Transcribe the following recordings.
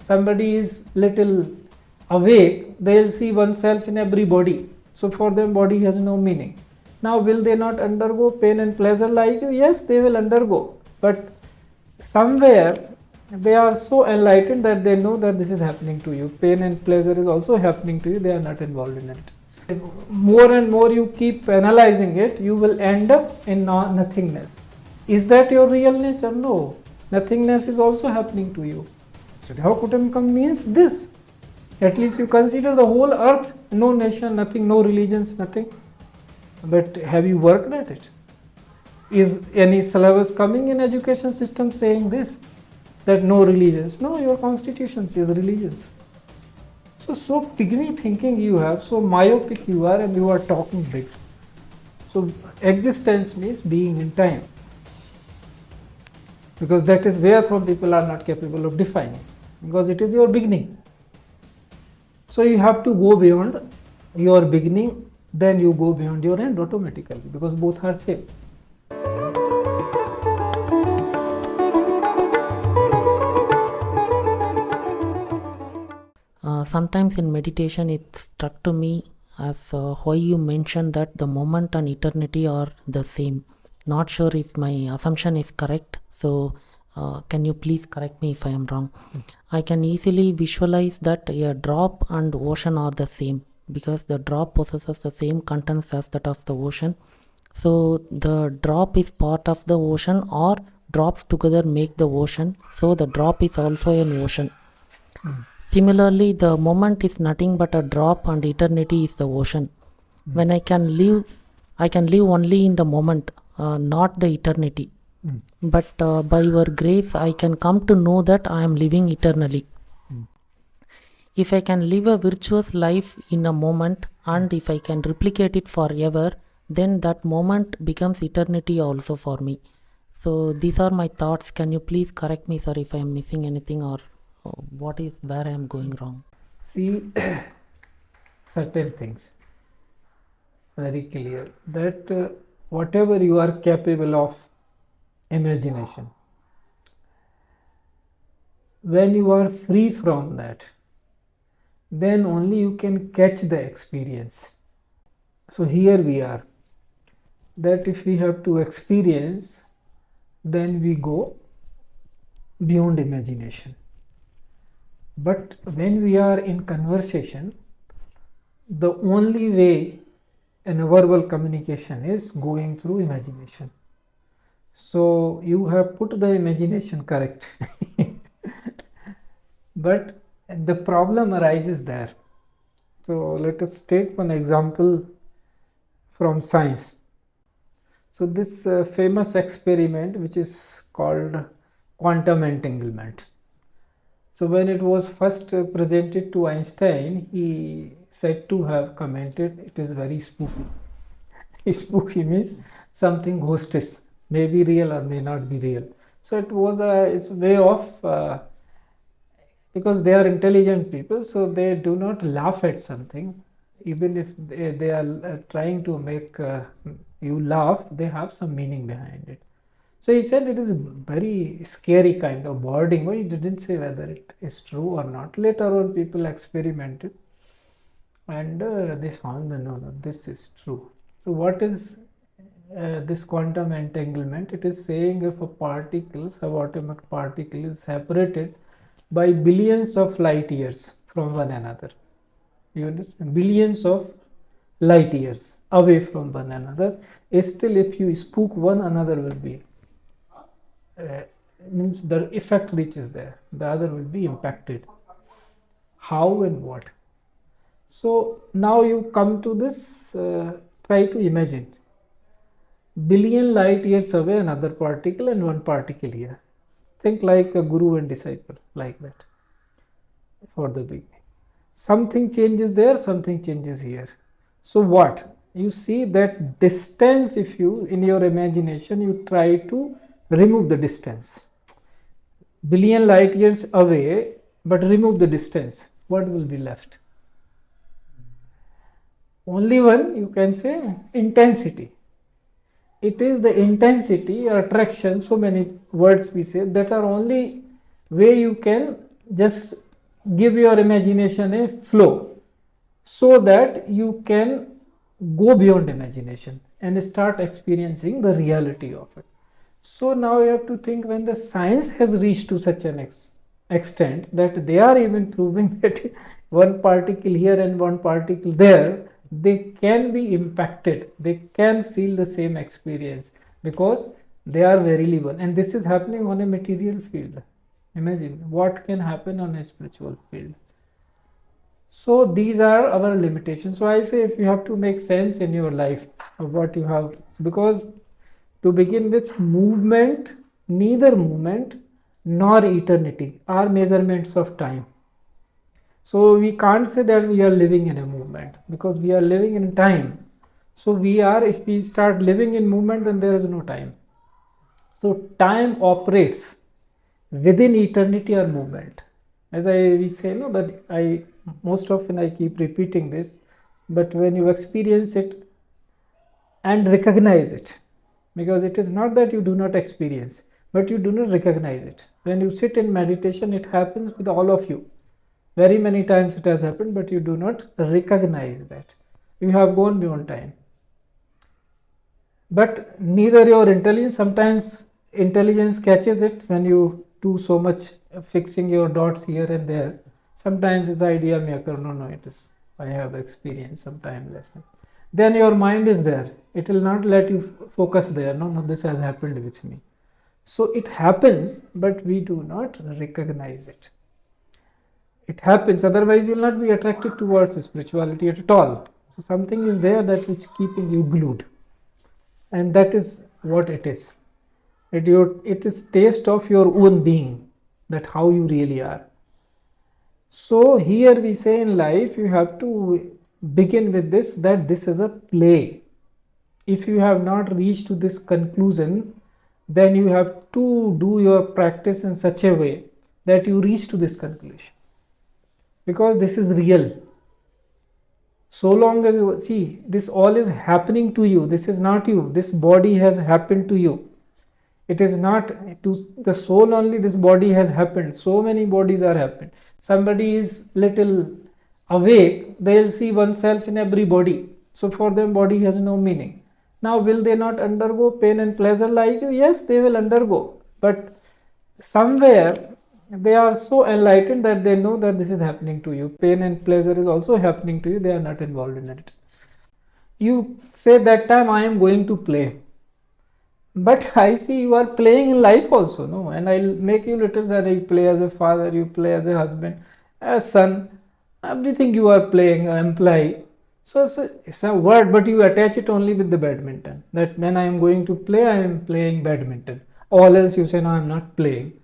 somebody is little awake, they'll see oneself in every body. So for them, body has no meaning. Now, will they not undergo pain and pleasure like you? Yes, they will undergo. But somewhere they are so enlightened that they know that this is happening to you. Pain and pleasure is also happening to you. They are not involved in it. More and more you keep analyzing it, you will end up in nothingness. Is that your real nature? No. Nothingness is also happening to you. So Kutamkam means this. At least you consider the whole earth, no nation, nothing, no religions, nothing. But have you worked at it? Is any syllabus coming in education system saying this? That no religions? No, your constitution says religions. So pygmy thinking you have, so myopic you are, and you are talking big. So existence means being in time. Because that is where from people are not capable of defining. Because it is your beginning. So you have to go beyond your beginning, then you go beyond your end automatically, because both are same. Sometimes in meditation it struck to me as why you mentioned that the moment and eternity are the same. Not sure if my assumption is correct, so can you please correct me if I am wrong? I can easily visualize that a drop and ocean are the same, because the drop possesses the same contents as that of the ocean. So the drop is part of the ocean, or drops together make the ocean, so the drop is also an ocean. Similarly, the moment is nothing but a drop and eternity is the ocean. When I can live only in the moment, not the eternity. But by your grace, I can come to know that I am living eternally. If I can live a virtuous life in a moment, and if I can replicate it forever, then that moment becomes eternity also for me. So these are my thoughts. Can you please correct me, sir, if I am missing anything, or where I am going wrong? See, certain things very clear, that whatever you are capable of imagination, when you are free from that, then only you can catch the experience. So here we are, that if we have to experience, then we go beyond imagination. But when we are in conversation, the only way in a verbal communication is going through imagination. So you have put the imagination correct. But the problem arises there. So let us take one example from science. So this famous experiment, which is called quantum entanglement. So when it was first presented to Einstein, he said to have commented, it is very spooky. Spooky means something ghostish, may be real or may not be real. So it was a way of, because they are intelligent people, so they do not laugh at something. Even if they are trying to make you laugh, they have some meaning behind it. So he said it is a very scary kind of wording. Well, he didn't say whether it is true or not. Later on, people experimented, and they found that no, this is true. So what is this quantum entanglement? It is saying if a subatomic particle is separated by billions of light years from one another. You understand? Billions of light years away from one another. Still, if you spook one, another will be means the effect reaches there, the other will be impacted. How and what? So now you come to this, try to imagine billion light years away another particle and one particle here. Think like a guru and disciple, like that for the beginning. Something changes there, something changes here. So what? You see that distance, if you, in your imagination, you try to remove the distance. Billion light years away, but remove the distance. What will be left? Only one, you can say, intensity. It is the intensity or attraction, so many words we say, that are only way you can just give your imagination a flow so that you can go beyond imagination and start experiencing the reality of it. So now you have to think, when the science has reached to such an extent that they are even proving that one particle here and one particle there, they can be impacted, they can feel the same experience because they are verily one. And this is happening on a material field. Imagine what can happen on a spiritual field. So these are our limitations. So I say, if you have to make sense in your life of what you have, because to begin with, movement, neither movement nor eternity are measurements of time. So we can't say that we are living in a movement, because we are living in time. So we are, if we start living in movement, then there is no time. So time operates within eternity or movement. As we say, no, but I most often I keep repeating this, but when you experience it and recognize it, because it is not that you do not experience, but you do not recognize it. When you sit in meditation, it happens with all of you. Very many times it has happened, but you do not recognize that. You have gone beyond time. But neither your intelligence, sometimes intelligence catches it when you do so much fixing your dots here and there. Sometimes this idea may occur, no, it is, I have experienced some timelessness. Then your mind is there. It will not let you focus there. No, this has happened with me. So it happens, but we do not recognize it. It happens, otherwise you will not be attracted towards spirituality at all. So something is there that which keeping you glued. And that is what it is. It is taste of your own being, that how you really are. So here we say, in life you have to begin with this, that this is a play. If you have not reached to this conclusion, then you have to do your practice in such a way that you reach to this conclusion, because this is real. So long as you see, this all is happening to you, this is not you. This body has happened to you. It is not to the soul only, this body has happened. So many bodies are happened. Somebody is little awake, they will see oneself in every body. So for them, body has no meaning. Now, will they not undergo pain and pleasure like you? Yes, they will undergo. But somewhere they are so enlightened that they know that this is happening to you. Pain and pleasure is also happening to you. They are not involved in it. You say that time, I am going to play. But I see you are playing in life also, no? And I'll make you little that you play as a father, you play as a husband, as son, everything you are playing, employee. So it's a word, but you attach it only with the badminton. That when I am going to play, I am playing badminton. All else you say, no, I am not playing.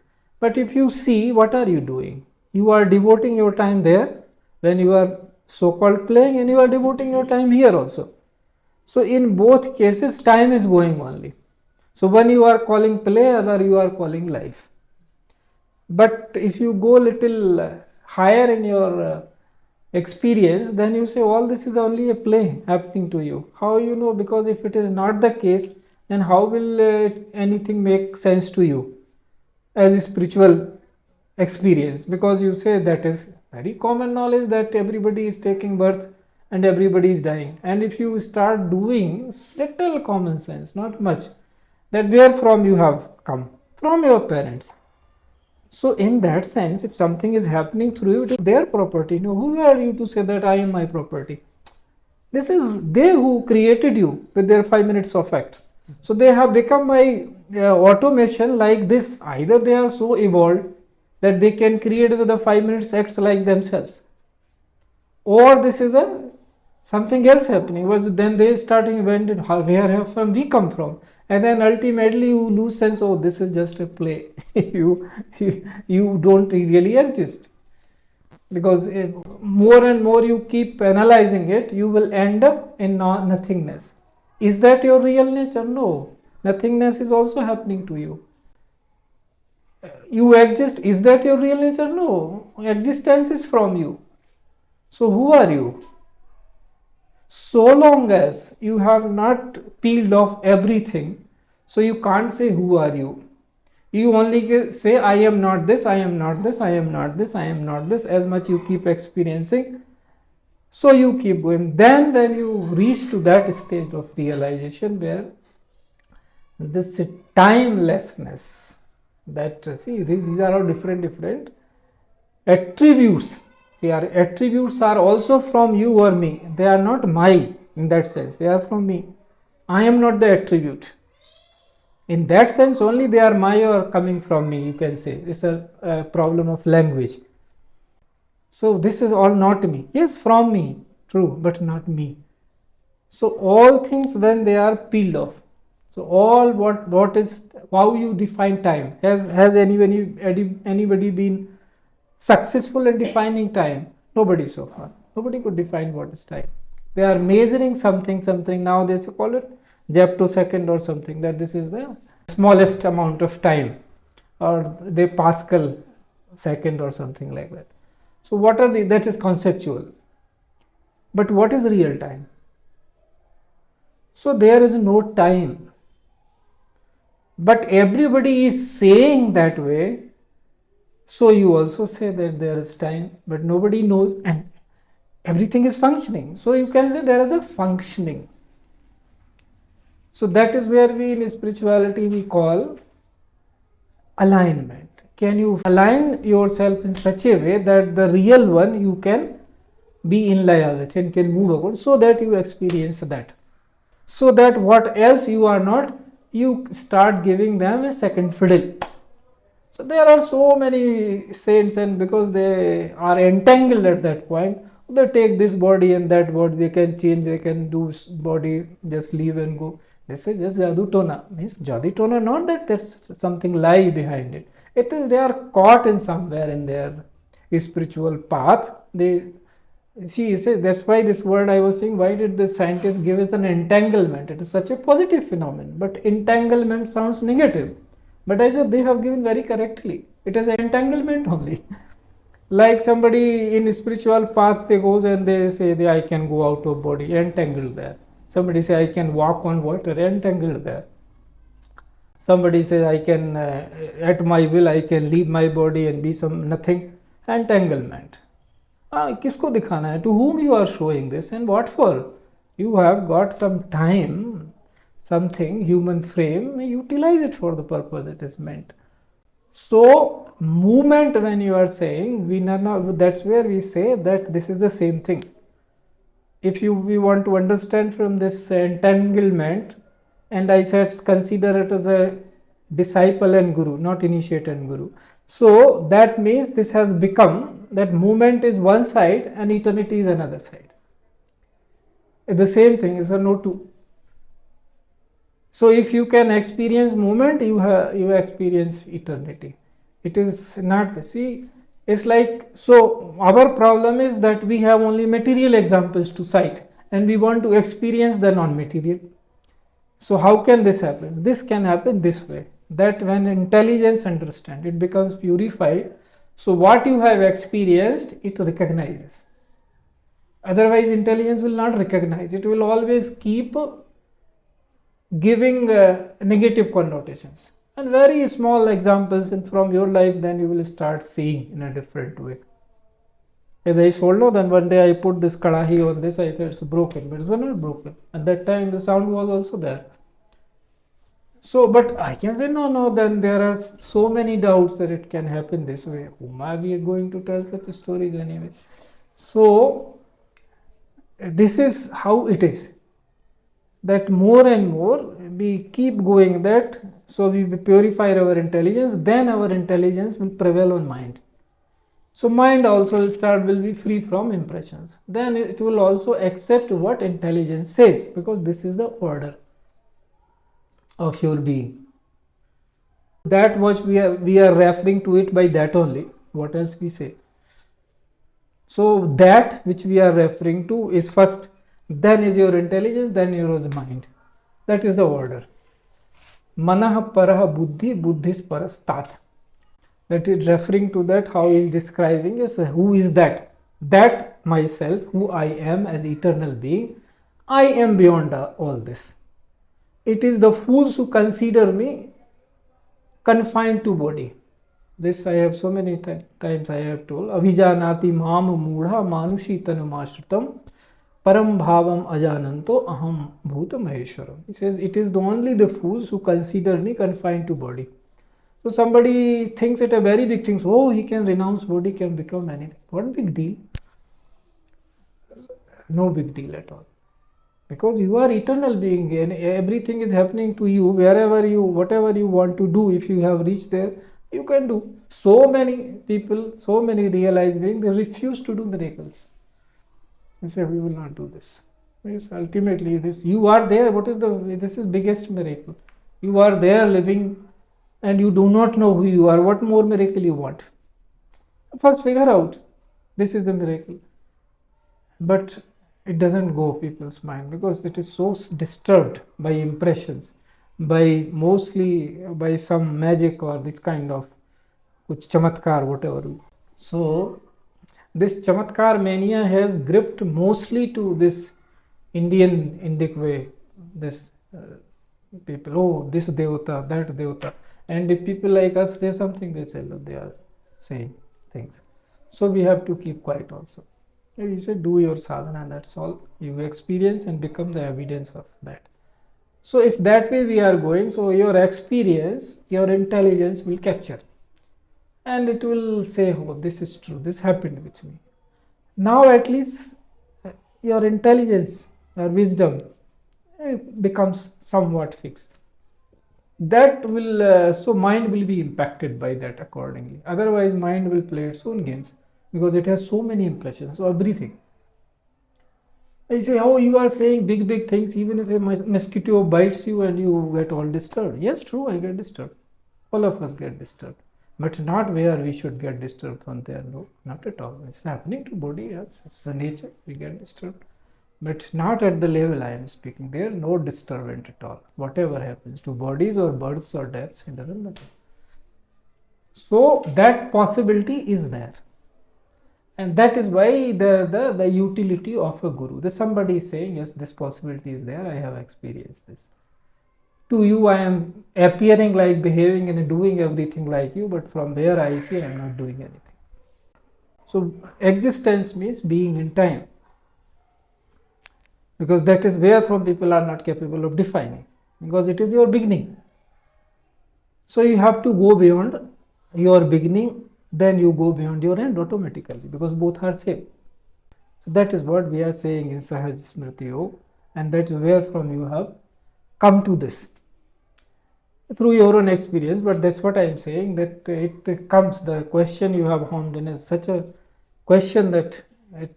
But if you see, what are you doing? You are devoting your time there when you are so-called playing, and you are devoting your time here also. So in both cases, time is going only. So when you are calling play, other you are calling life. But if you go little higher in your experience, then you say all this is only a play happening to you. How you know? Because if it is not the case, then how will anything make sense to you as a spiritual experience? Because you say that is very common knowledge that everybody is taking birth and everybody is dying. And if you start doing little common sense, not much, that where from you have come? From your parents. So in that sense, if something is happening through you, it is their property. No, who are you to say that I am my property? This is they who created you with their 5 minutes of acts. So they have become by automation like this. Either they are so evolved that they can create with the 5 minutes acts like themselves, or this is a something else happening. Was then they starting where have we come from? And then ultimately you lose sense, oh, this is just a play. you don't really exist. Because more and more you keep analyzing it, you will end up in nothingness. Is that your real nature? No. Nothingness is also happening to you. You exist. Is that your real nature? No. Existence is from you. So who are you? So long as you have not peeled off everything, so you can't say who are you. You only say, I am not this, I am not this, I am not this, I am not this. As much you keep experiencing, so you keep going. Then when you reach to that stage of realization where this timelessness, that see, these are all different attributes. See, our attributes are also from you or me. They are not my in that sense. They are from me. I am not the attribute. In that sense only they are my or coming from me, you can say. It's a problem of language. So this is all not me. Yes, from me, true, but not me. So all things when they are peeled off. So all what is, how you define time. Has anybody been successful in defining time? Nobody so far. Nobody could define what is time. They are measuring something. Now they call it Jeptosecond or something, that this is the smallest amount of time, or the Pascal second or something like that. So what are that is conceptual. But what is real time? So there is no time. But everybody is saying that way. So you also say that there is time, but nobody knows, and everything is functioning. So you can say there is a functioning. So that is where we in spirituality we call alignment. Can you align yourself in such a way that the real one you can be in line with and can move forward, so that you experience that. So that what else you are not, you start giving them a second fiddle. So there are so many saints, and because they are entangled at that point, they take this body and that body, they can change, they can do body, just leave and go. This is just Jadu Tona. Means Jadu Tona, not that there's something lie behind it. It is they are caught in somewhere in their spiritual path. They see, that's why this word I was saying, why did the scientists give it an entanglement? It is such a positive phenomenon, but entanglement sounds negative. But I said they have given very correctly. It is entanglement only. Like somebody in spiritual path, they goes and they say I can go out of body, entangled there. Somebody say I can walk on water, entangled there. Somebody says I can, at my will, I can leave my body and be some nothing, entanglement. किसको दिखाना है? To whom you are showing this and what for? You have got some time, something, human frame, utilize it for the purpose it is meant. So movement, when you are saying, that's where we say that this is the same thing. If we want to understand from this entanglement, and I said consider it as a disciple and guru, not initiate and guru. So that means this has become that movement is one side and eternity is another side. The same thing is a no two. So if you can experience movement, you experience eternity. It is not, see, it's like, so our problem is that we have only material examples to cite and we want to experience the non-material. So how can this happen? This can happen this way, that when intelligence understands, it becomes purified. So what you have experienced, it recognizes. Otherwise intelligence will not recognize. It will always keep giving negative connotations. And very small examples from your life, then you will start seeing in a different way. As I told you, then one day I put this kadahi on this, I thought it's broken, but it was not broken. At that time the sound was also there. So, but I can say no, then there are so many doubts that it can happen this way. Whom are we going to tell such stories anyway? So, this is how it is. That more and more we keep going that, so we purify our intelligence, then our intelligence will prevail on mind. So mind also will be free from impressions. Then it will also accept what intelligence says, because this is the order of your being. That what we are referring to it by that only. What else we say? So that which we are referring to is first, then is your intelligence, then your mind. That is the order. Manah parah buddhi, buddhis parastat. That is referring to that, how he is describing is who is that? That myself, who I am as eternal being, I am beyond all this. It is the fools who consider me confined to body. This I have so many times I have told. Avijanati mam mudha manushi tanumashritam param bhavam ajananto aham bhuta maheshwaram. He says it is only the fools who consider me confined to body. So somebody thinks it a very big thing. So, oh, he can renounce body, can become anything. What big deal? No big deal at all. Because you are eternal being and everything is happening to you wherever you, whatever you want to do. If you have reached there, you can do. So many people, so many realized beings, they refuse to do miracles. They say, we will not do this. Because ultimately, this you are there. What is this is biggest miracle. You are there living and you do not know who you are. What more miracle you want? First figure out. This is the miracle. But it doesn't go people's mind because it is so disturbed by impressions, by mostly by some magic or this kind of kuch chamatkar, whatever. So this chamatkar mania has gripped mostly to this Indic way. This people, oh, this devata, that devata, and if people like us say something, they say, look, they are saying things. So we have to keep quiet also. You say do your sadhana, that's all. You experience and become the evidence of that. So if that way we are going, so your experience, your intelligence will capture. And it will say, oh, this is true, this happened with me. Now at least your intelligence, your wisdom becomes somewhat fixed. That will, so mind will be impacted by that accordingly. Otherwise mind will play its own games. Because it has so many impressions, so everything. I say, oh, you are saying big things, even if a mosquito bites you and you get all disturbed. Yes, true, I get disturbed. All of us get disturbed. But not where we should get disturbed from there. No, not at all. It's happening to body, yes, it's the nature, we get disturbed. But not at the level I am speaking. There is no disturbance at all. Whatever happens to bodies or births or deaths, it doesn't matter. So that possibility is there. And that is why the utility of a guru. There's somebody is saying, yes, this possibility is there, I have experienced this. To you, I am appearing like behaving and doing everything like you, but from there I see I am not doing anything. So existence means being in time. Because that is where from people are not capable of defining. Because it is your beginning. So you have to go beyond your beginning, then you go beyond your end automatically because both are same. So that is what we are saying in Sahaj Smriti Yog, and that is where from you have come to this through your own experience. But that's what I am saying, that it comes, the question you have honed in is such a question that it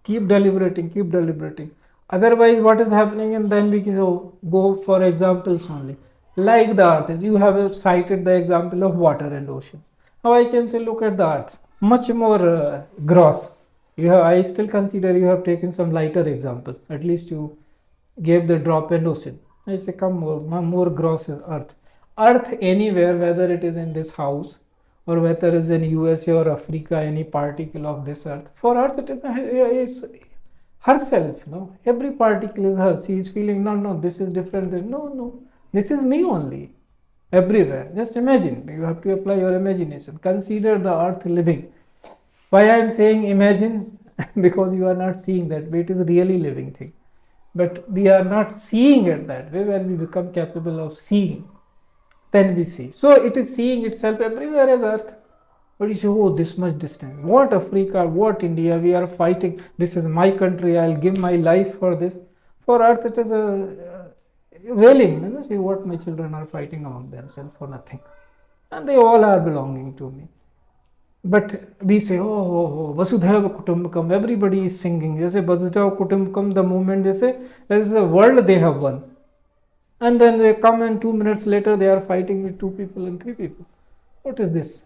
keep deliberating. Otherwise what is happening, and then we can go for examples only. Like the earth is, you have cited the example of water and ocean. Now I can say, look at the earth, much more gross. I still consider you have taken some lighter example. At least you gave the drop and ocean. I say, come more gross is earth. Earth anywhere, whether it is in this house or whether it is in USA or Africa, any particle of this earth. For earth, it is herself. No, every particle is her. She is feeling, no, this is different. No, this is me only. Everywhere. Just imagine. You have to apply your imagination. Consider the earth living. Why I am saying imagine? Because you are not seeing that way. It is a really living thing. But we are not seeing it that way. When we become capable of seeing, then we see. So it is seeing itself everywhere as earth. But you say, oh, this much distance. What Africa, what India, we are fighting. This is my country. I'll give my life for this. For earth, it is a wailing. See what my children are fighting among themselves for nothing. And they all are belonging to me. But we say, oh, Vasudhaiva Kutumbakam, everybody is singing. They say, Vasudhaiva Kutumbakam, the moment they say, as the world they have won. And then they come and 2 minutes later they are fighting with 2 people and 3 people. What is this?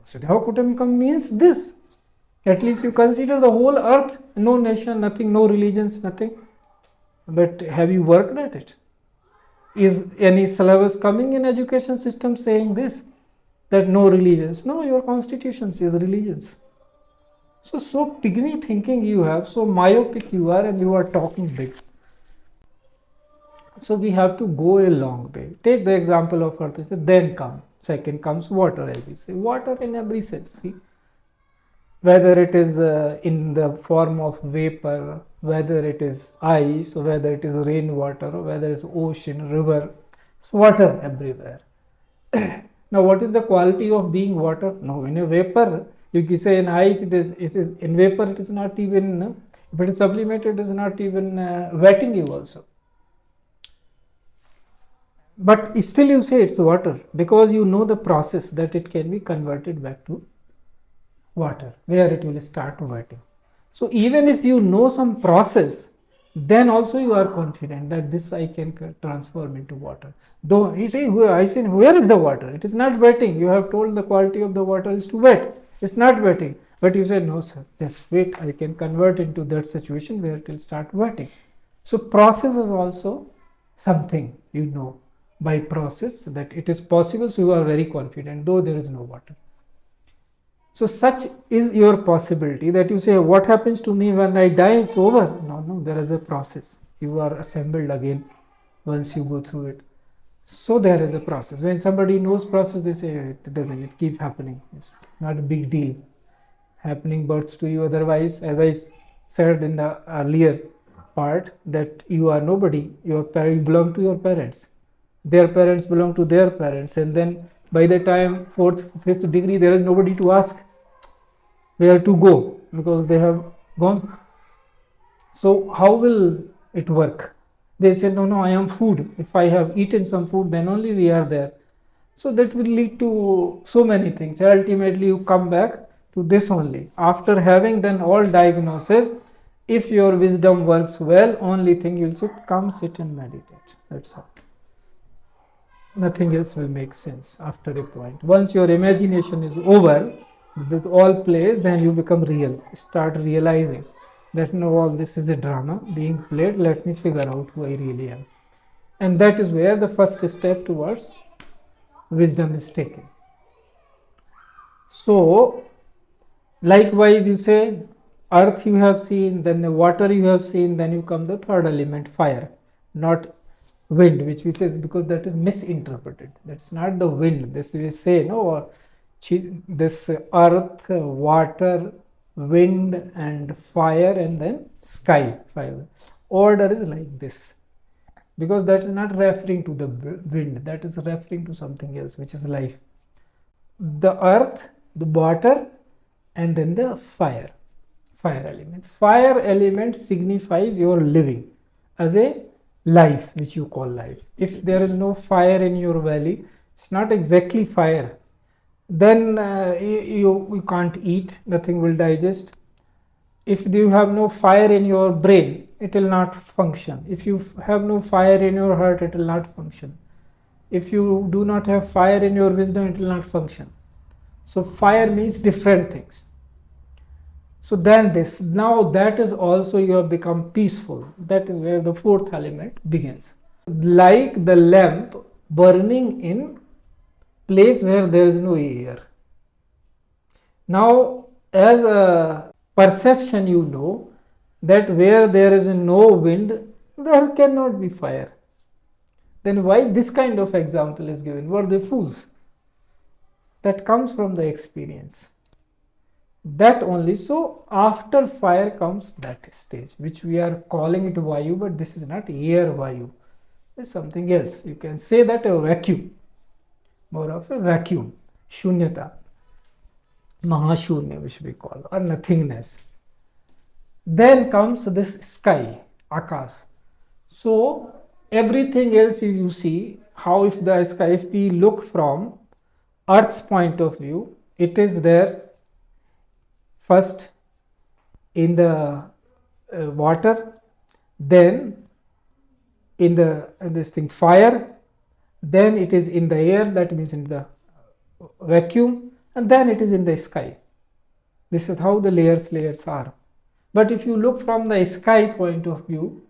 Vasudhaiva Kutumbakam means this. At least you consider the whole earth, no nation, nothing, no religions, nothing. But have you worked at it? Is any syllabus coming in education system saying this? That no religions? No, your constitution says religions. So pygmy thinking you have, so myopic you are, and you are talking big. So we have to go a long way. Take the example of earth, then come. Second comes water, as you say. Water in every sense. See, whether it is in the form of vapor, whether it is ice, or whether it is rainwater, or whether it's ocean, river, it's water everywhere. Now, what is the quality of being water? No, in a vapor, you can say in ice, it is in vapor, it is not even, if it is sublimated, it is not even wetting you also. But still you say it's water, because you know the process that it can be converted back to water, where it will start wetting. So even if you know some process, then also you are confident that this I can transform into water. Though he say, I say, where is the water? It is not wetting. You have told the quality of the water is to wet. It's not wetting. But you say, no sir, just wait, I can convert into that situation where it will start wetting. So process is also something you know by process that it is possible, so you are very confident, though there is no water. So such is your possibility, that you say, what happens to me when I die? It's over. No, there is a process. You are assembled again once you go through it. So there is a process. When somebody knows process, they say it doesn't, it keeps happening. It's not a big deal. Happening births to you. Otherwise, as I said in the earlier part, that you are nobody. You belong to your parents. Their parents belong to their parents, and then by the time 4th, 5th degree, there is nobody to ask where to go, because they have gone. So how will it work? They say, no, I am food. If I have eaten some food, then only we are there. So that will lead to so many things. Ultimately, you come back to this only. After having done all diagnosis, if your wisdom works well, only thing you'll sit and meditate. That's all. Nothing else will make sense after a point. Once your imagination is over with all plays, then you become real. Start realizing that no, all this is a drama being played. Let me figure out who I really am. And that is where the first step towards wisdom is taken. So, likewise, you say earth you have seen, then the water you have seen, then you come the third element, fire. Not wind, which we say, because that is misinterpreted. That's not the wind. This we say, no, this earth, water, wind and fire, and then sky. Fire. Order is like this, because that is not referring to the wind, that is referring to something else, which is life. The earth, the water, and then the fire element. Fire element signifies your living as a life, which you call life. If there is no fire in your belly, it's not exactly fire, then you can't eat, nothing will digest. If you have no fire in your brain, it will not function. If you have no fire in your heart, it will not function. If you do not have fire in your wisdom, it will not function. So fire means different things. So then this, now that is also you have become peaceful. That is where the fourth element begins. Like the lamp burning in place where there is no air. Now, as a perception, you know that where there is no wind, there cannot be fire. Then why this kind of example is given? Were they fools? That comes from the experience. That only. So after fire comes that stage, which we are calling it Vayu, but this is not air Vayu. It's something else. You can say that a vacuum, more of a vacuum, Shunyata, Mahashunya, which we call, or nothingness. Then comes this sky, Akas. So everything else you see, how if the sky, if we look from Earth's point of view, it is there first in the water, then in the this thing fire, then it is in the air, that means in the vacuum, and then it is in the sky. This is how the layers are. But if you look from the sky point of view,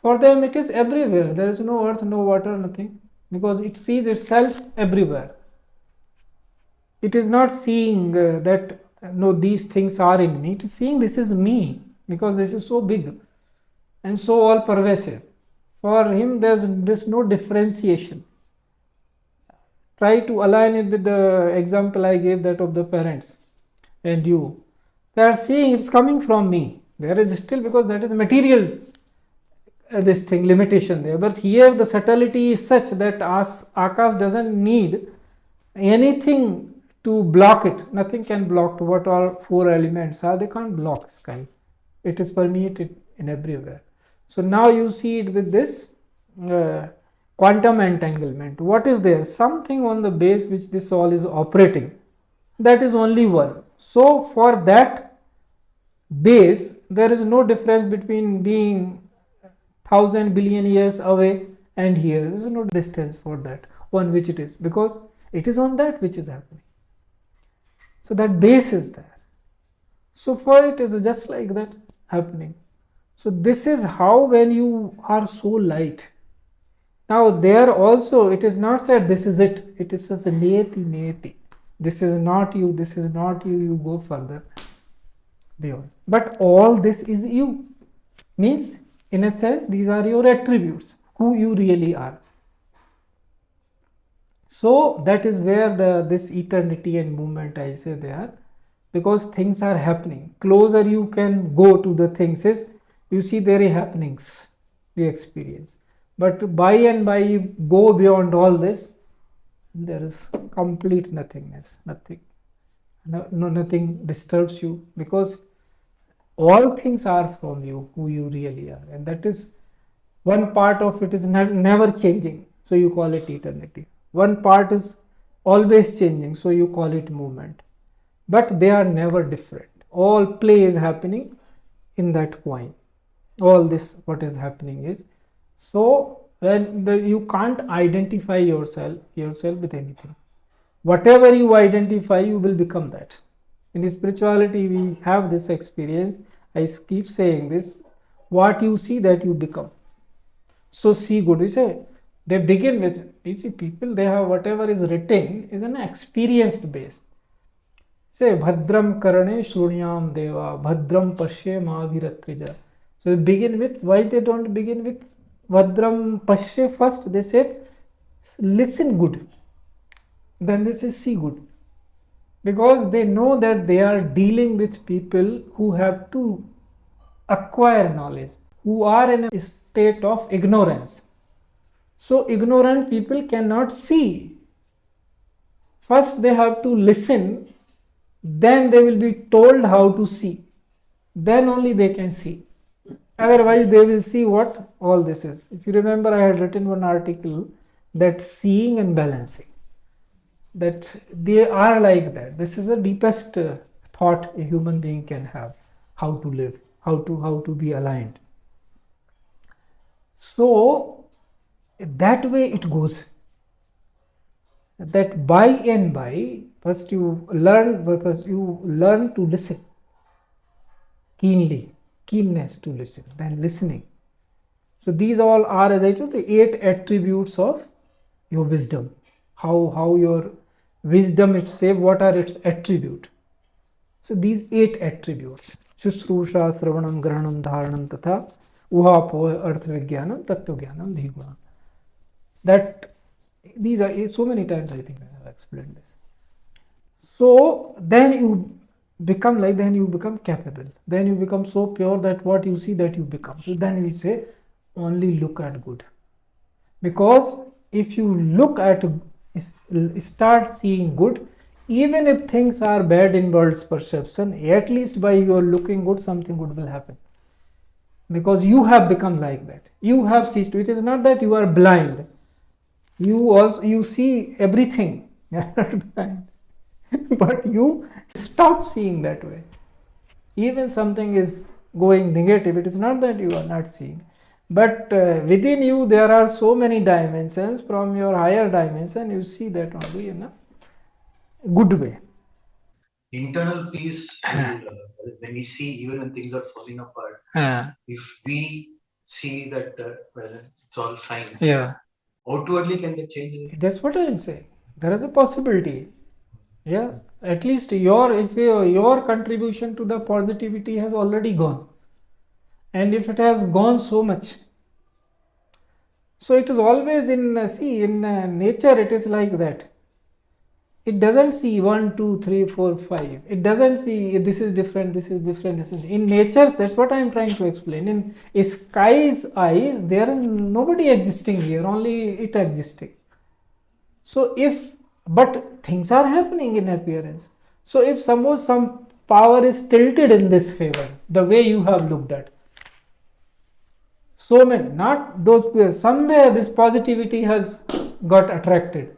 for them it is everywhere. There is no earth, no water, nothing, because it sees itself everywhere. It is not seeing that no, these things are in me. It is seeing this is me, because this is so big and so all pervasive. For him, there's no differentiation. try to align it with the example I gave, that of the parents and you. They are saying it's coming from me. There is still, because that is material, this thing, limitation there. But here the subtlety is such that Akash doesn't need anything to block it. Nothing can block what all four elements are. They can't block sky. It is permeated in everywhere. So now you see it with this quantum entanglement. What is there? Something on the base which this all is operating. That is only one. So for that base, there is no difference between being 1,000 billion years away and here. There is no distance for that on which it is, because it is on that which is happening. So that base is there. So for it is just like that happening. So this is how when you are so light. Now there also it is not said this is it. It is just a neti. This is not you, this is not you, you go further beyond. But all this is you. Means in a sense these are your attributes, who you really are. So that is where this eternity and movement, I say, they are, because things are happening. Closer you can go to the things is you see their happenings, the experience. But by and by you go beyond all this, there is complete nothingness, nothing. Nothing disturbs you, because all things are from you, who you really are. And that is one part of it is never changing, so you call it eternity. One part is always changing, so you call it movement. But they are never different. All play is happening in that coin. All this, what is happening is, so when you can't identify yourself with anything. Whatever you identify, you will become that. In spirituality, we have this experience. I keep saying this: what you see, that you become. So see good. You say they begin with. You see, people, they have whatever is written is an experienced base. Say Bhadram Karane Shrunyam Deva Bhadram Pashye Mahaviratrija. So they begin with, why they don't begin with Bhadram Pashye first? They say listen good. Then they say see good. Because they know that they are dealing with people who have to acquire knowledge, who are in a state of ignorance. So ignorant people cannot see. First they have to listen, then they will be told how to see. Then only they can see. Otherwise they will see what all this is. If you remember, I had written one article that seeing and balancing, that they are like that. This is the deepest thought a human being can have, how to live, how to be aligned. So that way it goes, that by and by, first you learn to listen keenly, keenness to listen, then listening. So these all are, as I told, the 8 attributes of your wisdom. How your wisdom itself, what are its attributes? So these 8 attributes: Shushrusha, Sravanam, Grahanam, Dharanam, Tatha, Uhapo, Artha Vijnanam, Tattva Jnanam, Dhiguna. That these are, so many times I think I have explained this. So then you become like, then you become capable, then you become so pure that what you see, that you become. So then we say only look at good, because if you look at, start seeing good, even if things are bad in world's perception, at least by your looking good, something good will happen, because you have become like that. You have ceased. It is not that you are blind. You see everything. You are not blind. But you stop seeing that way. Even something is going negative, it is not that you are not seeing. But within you there are so many dimensions. From your higher dimension you see that only in a good way. Internal peace, when we see, even when things are falling apart, if we see that present, it's all fine. Yeah. Outwardly, can they change it? That's what I am saying. There is a possibility. Yeah. At least your contribution to the positivity has already gone. And if it has gone so much, so it is always in nature it is like that. It doesn't see 1, 2, 3, 4, 5. It doesn't see this is different, this is different, this is in nature. That's what I am trying to explain. In a sky's eyes, there is nobody existing here, only it existing. So but things are happening in appearance. So if suppose some power is tilted in this favor, the way you have looked at, so many, not those, somewhere this positivity has got attracted,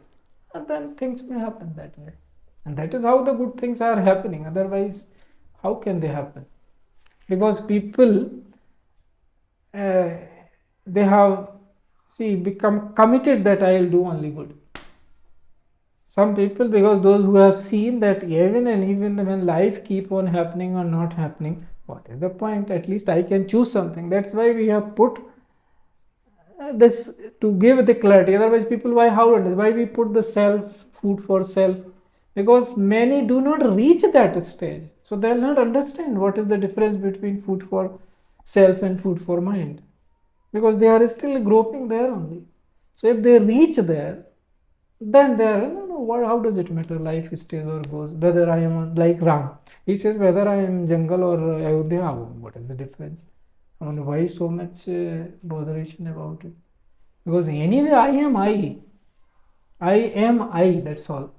and then things may happen that way. And that is how the good things are happening. Otherwise, how can they happen? Because people, they have, become committed that I will do only good. Some people, because those who have seen that even when life keep on happening or not happening, what is the point? At least I can choose something. That's why we have put this to give the clarity. Otherwise, people, why we put the self, food for self? Because many do not reach that stage. So they will not understand what is the difference between food for self and food for mind. Because they are still groping there only. So if they reach there, then they are, how does it matter? Life stays or goes. Whether I am like Ram. He says, whether I am jungle or Ayodhya, what is the difference? Why so much botheration about it? Because anyway, I am I. I am I, that's all.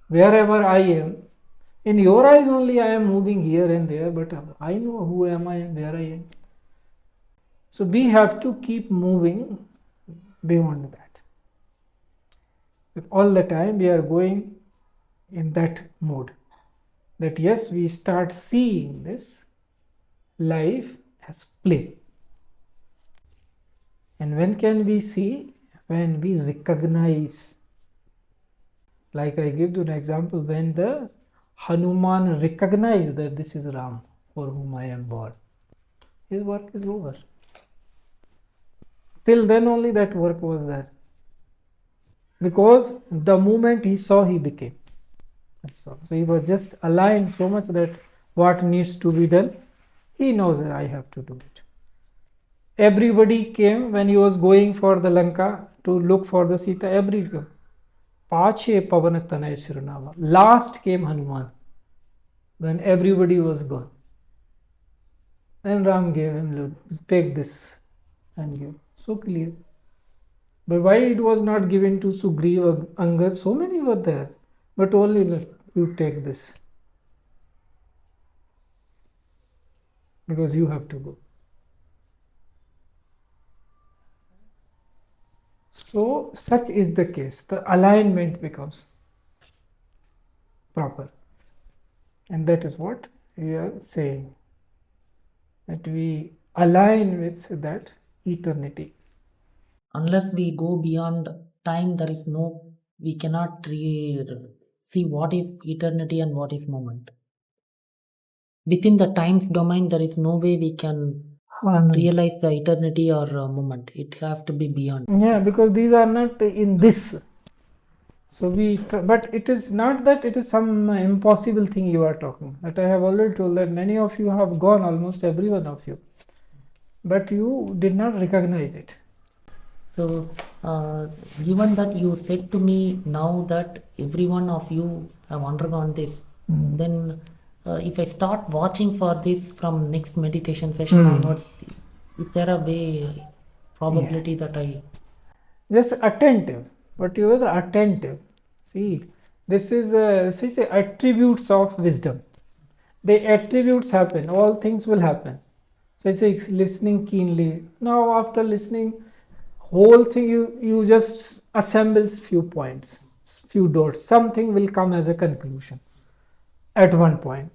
Wherever I am, in your eyes only I am moving here and there, but I know who am I and where I am. So we have to keep moving beyond that. If all the time we are going in that mode, that yes, we start seeing this life as play. And when can we see? When we recognize. Like I give you an example, when the Hanuman recognized that this is Ram for whom I am born, his work is over. Till then only that work was there. Because the moment he saw, he became. That's all. So he was just aligned so much that what needs to be done, he knows that I have to do it. Everybody came when he was going for the Lanka to look for the Sita. Everybody. Pache Pavanatana Shirunava. Last came Hanuman when everybody was gone. Then Ram gave him, look, take this and give. So clear. But why it was not given to Sugriva, Angad? So many were there. But only, look, you take this. Because you have to go. So such is the case. The alignment becomes proper. And that is what we are saying. That we align with that eternity. Unless we go beyond time, we cannot see what is eternity and what is moment. Within the time's domain, there is no way we can realize the eternity or moment. It has to be beyond. Yeah, because these are not in this. So but it is not that it is some impossible thing you are talking. That I have already told that many of you have gone, almost every one of you. But you did not recognize it. So, given that you said to me now that every one of you have undergone this, then if I start watching for this from next meditation session onwards, is there a probability that I... Just attentive. But you are attentive. See, this is attributes of wisdom. The attributes happen. All things will happen. So it's listening keenly. Now after listening, whole thing you just assembles few points, few dots. Something will come as a conclusion at one point.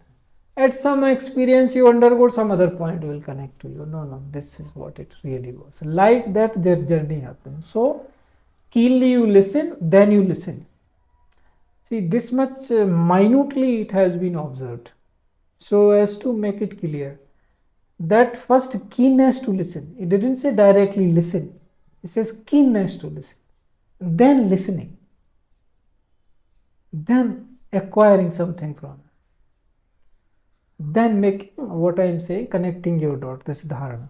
At some experience you undergo, some other point will connect to you. No, this is what it really was. Like that journey happens. So keenly you listen, then you listen. See, this much minutely it has been observed. So as to make it clear, that first keenness to listen. It didn't say directly listen. It says keenness to listen. Then listening. Then acquiring something from it. Then making what I am saying, connecting your dot, this dharana.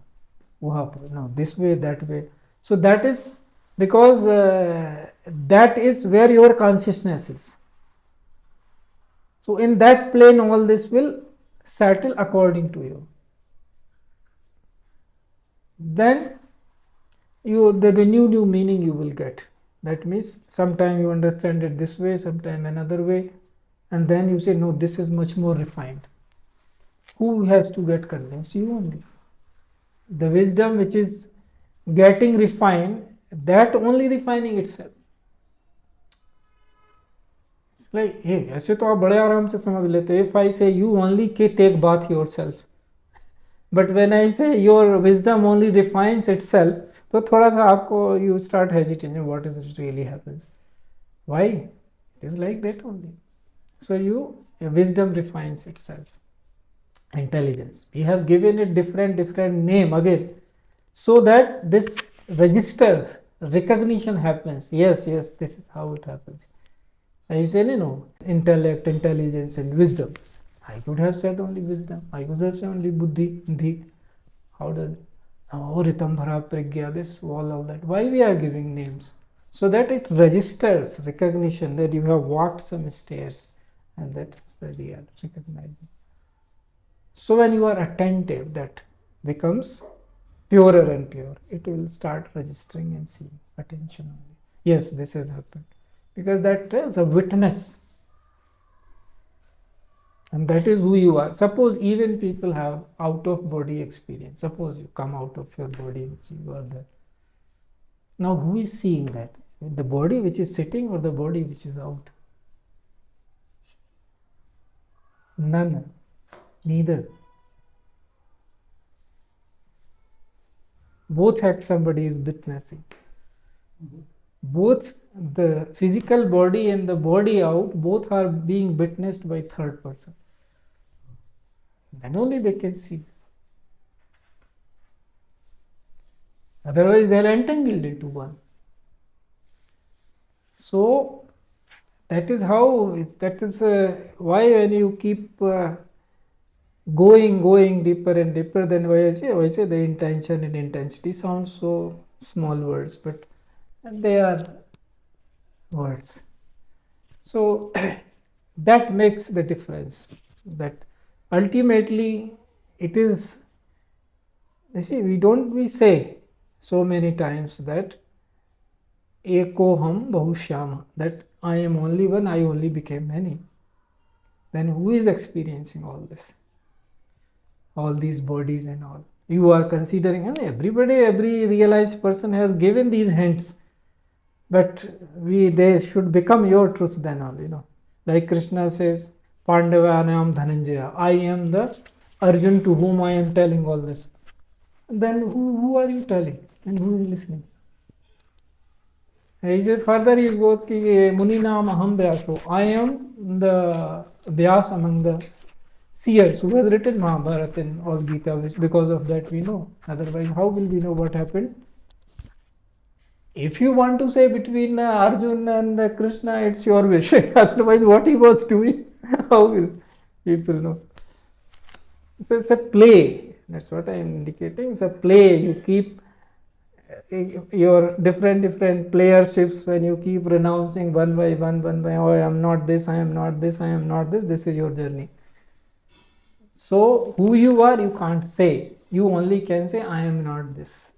No, this way, that way. So that is because that is where your consciousness is. So in that plane all this will settle according to you. Then the new meaning you will get. That means sometime you understand it this way, sometime another way, and then you say, no, this is much more refined. Who has to get convinced? You only. The wisdom which is getting refined, that only refining itself. It's like, hey, ऐसे तो आप बड़े आराम से समझ लेते. If I say you only take bath yourself, but when I say your wisdom only refines itself, तो थोड़ा सा आपको you start hesitating. What is it really happens? Why? It is like that only. So wisdom refines itself. Intelligence. We have given it different name again, so that this registers, recognition happens. Yes, this is how it happens. I say no, intellect, intelligence, and wisdom. I could have said only wisdom. I could have said only buddhi. How does Ritam Bhara Pragya, this, all of that. Why we are giving names? So that it registers recognition that you have walked some stairs, and that is the real recognizing. So when you are attentive, that becomes purer and pure. It will start registering and seeing. Attention only. Yes, this has happened. Because that is a witness. And that is who you are. Suppose even people have out of body experience. Suppose you come out of your body and see you are there. Now who is seeing that? The body which is sitting or the body which is out? None. Neither. Both act somebody is witnessing. Both the physical body and the body out, both are being witnessed by third person. Then only they can see. Otherwise they are entangled into one. So that is how, that is why when you keep going deeper and deeper, then why I say the intention and intensity sound so small words, but they are words. So that makes the difference. That ultimately it is, you see, we say so many times that Ekoham Bahushyama, that I am only one, I only became many. Then who is experiencing all this? All these bodies and all. You are considering, and every realized person has given these hints, but they should become your truth then only, Like Krishna says, Pandavanam Dhananjaya, I am the Arjun to whom I am telling all this. Then who are you telling and who is listening? Further he goes, Muninam Aham Vyaso, I am the Vyas among the seers who has written Mahabharata and all Gita, which because of that we know. Otherwise, how will we know what happened? If you want to say between Arjun and Krishna, it's your wish. Otherwise, what he was doing, how will people know? So it's a play. That's what I am indicating. It's a play. You keep your different playerships when you keep renouncing one by one. Oh, I am not this, I am not this, I am not this. This is your journey. So who you are, you can't say. You only can say, I am not this.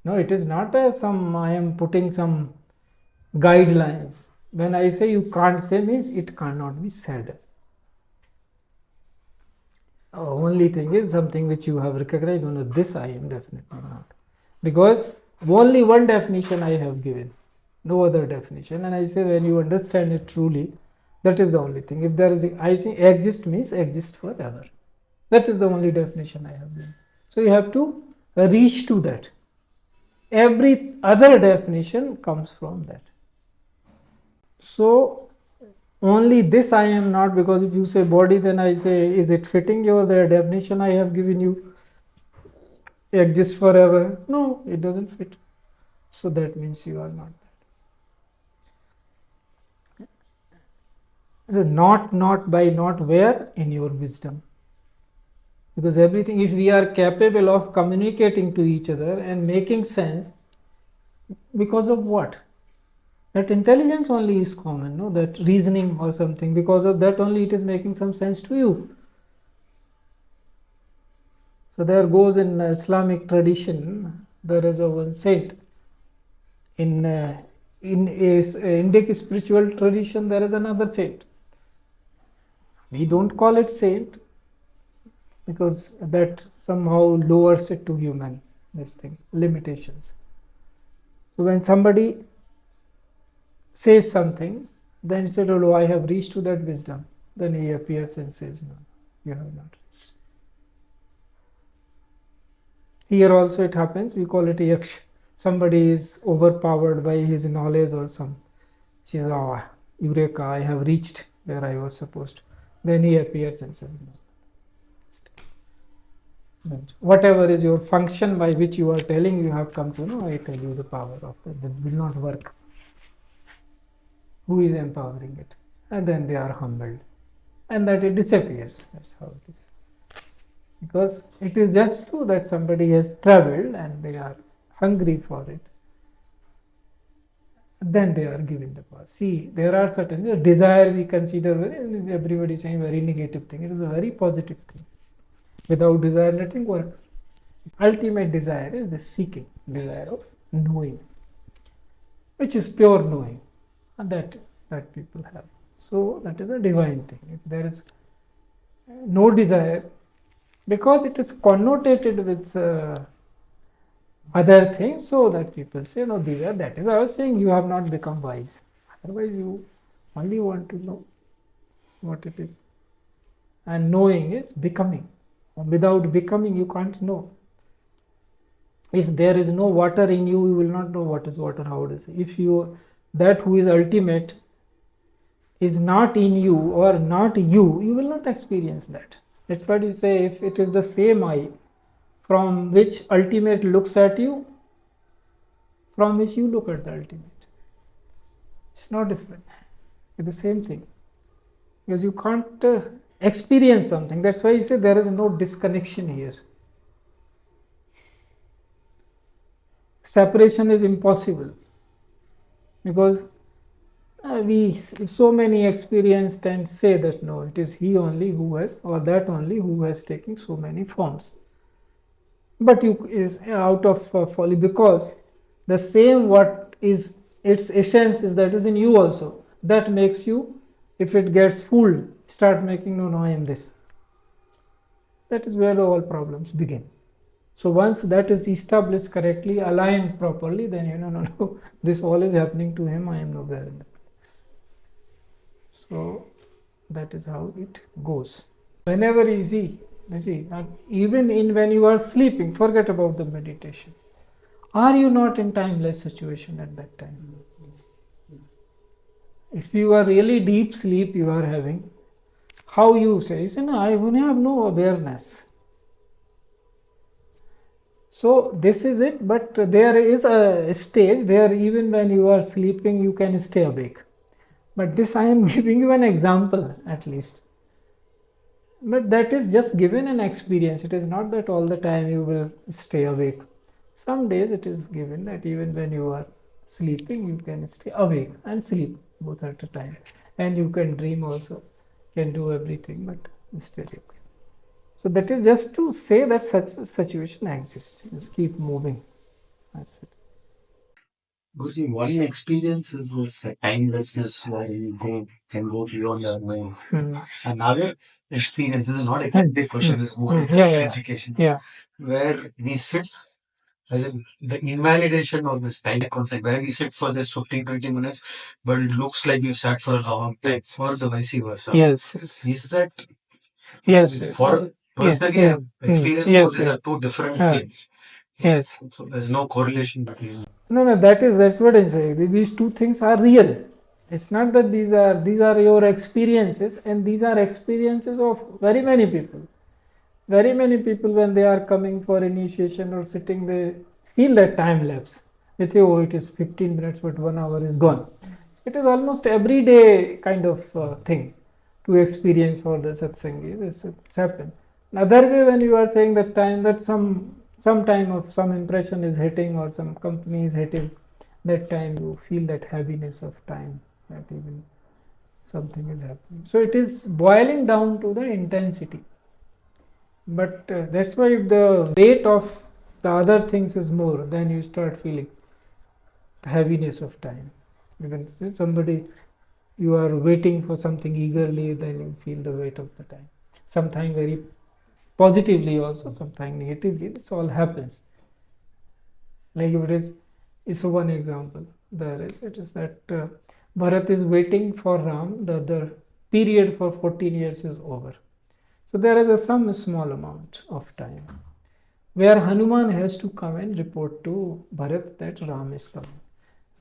No, it is not I am putting some guidelines. When I say you can't say, means it cannot be said. Only thing is something which you have recognized. No, this I am definitely not. Because only one definition I have given. No other definition. And I say when you understand it truly, that is the only thing. If there is, I say exist means exist forever. That is the only definition I have given. So you have to reach to that. Every other definition comes from that. So only this I am not, because if you say body, then I say, is it fitting the definition I have given you? Exist forever? No, it doesn't fit. So that means you are not that. Not by not where? In your wisdom. Because everything, if we are capable of communicating to each other and making sense, because of what? That intelligence only is common, no? That reasoning or something. Because of that only it is making some sense to you. So there goes in Islamic tradition, there is a one saint. In a Indic spiritual tradition, there is another saint. We don't call it saint because that somehow lowers it to human, this thing, limitations. So when somebody says something, then he said, oh, I have reached to that wisdom. Then he appears and says, no, you have not reached. Here also it happens, we call it yaksha. Somebody is overpowered by his knowledge or some. She says, oh, Eureka, I have reached where I was supposed to. Then he appears and says, no. Whatever is your function by which you are telling you have come to know, I tell you the power of it. That will not work. Who is empowering it? And then they are humbled. And that it disappears. That's how it is. Because it is just true that somebody has traveled and they are hungry for it. Then they are given the power. See, there are certain desire we consider very, everybody is saying very negative thing. It is a very positive thing. Without desire, nothing works. Ultimate desire is the seeking, desire of knowing, which is pure knowing, and that people have. So that is a divine thing. If there is no desire, because it is connotated with other things, so that people say, no, that is I was saying, you have not become wise. Otherwise, you only want to know what it is. And knowing is becoming. Without becoming, you can't know. If there is no water in you, you will not know what is water, how it is. If you, that who is ultimate is not in you or not you, you will not experience that. That's what you say, if it is the same eye from which ultimate looks at you, from which you look at the ultimate. It's not different. It's the same thing. Because you can't experience something. That's why you say there is no disconnection here. Separation is impossible. Because we so many experienced and say that no, it is he only who has, or that only who has taken so many forms. But you is out of folly, because the same what is its essence is that is in you also. That makes you, if it gets full, start making no, I am this. That is where all problems begin. So once that is established correctly, aligned properly, then you know, no, this all is happening to him, I am nowhere in that. So that is how it goes. Whenever you see, even in when you are sleeping, forget about the meditation. Are you not in timeless situation at that time? If you are really deep sleep you are having, how you say, no, I have no awareness. So this is it, but there is a stage where even when you are sleeping you can stay awake. But this I am giving you an example at least. But that is just given an experience. It is not that all the time you will stay awake. Some days it is given that even when you are sleeping, you can stay awake and sleep both at a time. And you can dream also, can do everything, but stay awake. So that is just to say that such a situation exists. Just keep moving. That's it. Guruji, one experience is this timelessness where you can go beyond your mind. Another experience, this is not exactly a question, this is more clarification. Where we sit, as in the invalidation of this time concept, where we sit for this 15-20 minutes, but it looks like you sat for a long time, or the vice versa. Yes. Is that, For personally, I've experienced these are two different things. Yes. So there's no correlation between. No, that's what I say. These two things are real. It's not that these are your experiences, and these are experiences of very many people. Very many people, when they are coming for initiation or sitting, they feel that time lapse. They think, oh, it is 15 minutes, but 1 hour is gone. It is almost everyday kind of thing to experience for the satsangis. It's happened. Another way, when you are saying that time, that some time of some impression is hitting or some company is hitting, that time you feel that heaviness of time, that even something is happening. So it is boiling down to the intensity. But that's why if the weight of the other things is more, then you start feeling the heaviness of time. Even somebody, you are waiting for something eagerly, then you feel the weight of the time. Sometimes very positively also, sometimes negatively. This all happens. Like if it's one example. It is that Bharat is waiting for Ram. The period for 14 years is over. So there is some small amount of time where Hanuman has to come and report to Bharat that Ram is coming.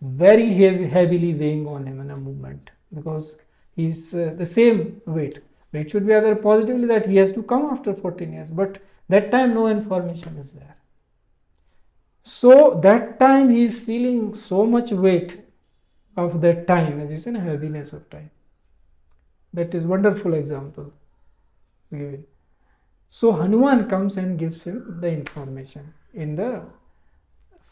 Very heavily weighing on him in a movement, because he's the same weight. It should be either positively that he has to come after 14 years, but that time no information is there. So that time he is feeling so much weight of that time, as you said, heaviness of time. That is wonderful example given. So Hanuman comes and gives him the information in the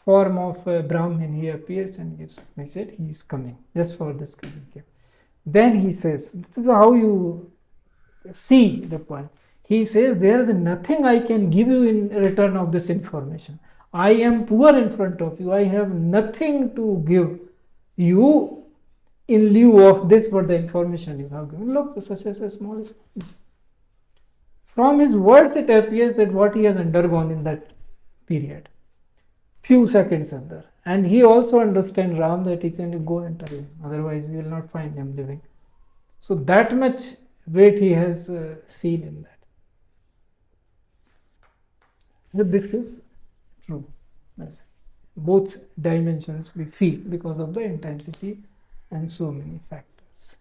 form of a Brahmin. He appears and gives. He said he is coming just for this coming. Then he says, this is how you see the point. He says, there is nothing I can give you in return of this information. I am poor in front of you. I have nothing to give you in lieu of this, but the information you have given. Look, such as a small information. From his words, it appears that what he has undergone in that period, few seconds under, and he also understands Ram that he can go and tell him. Otherwise, we will not find him living. So that much weight he has seen in that. So this is true. Both dimensions we feel because of the intensity and so many factors.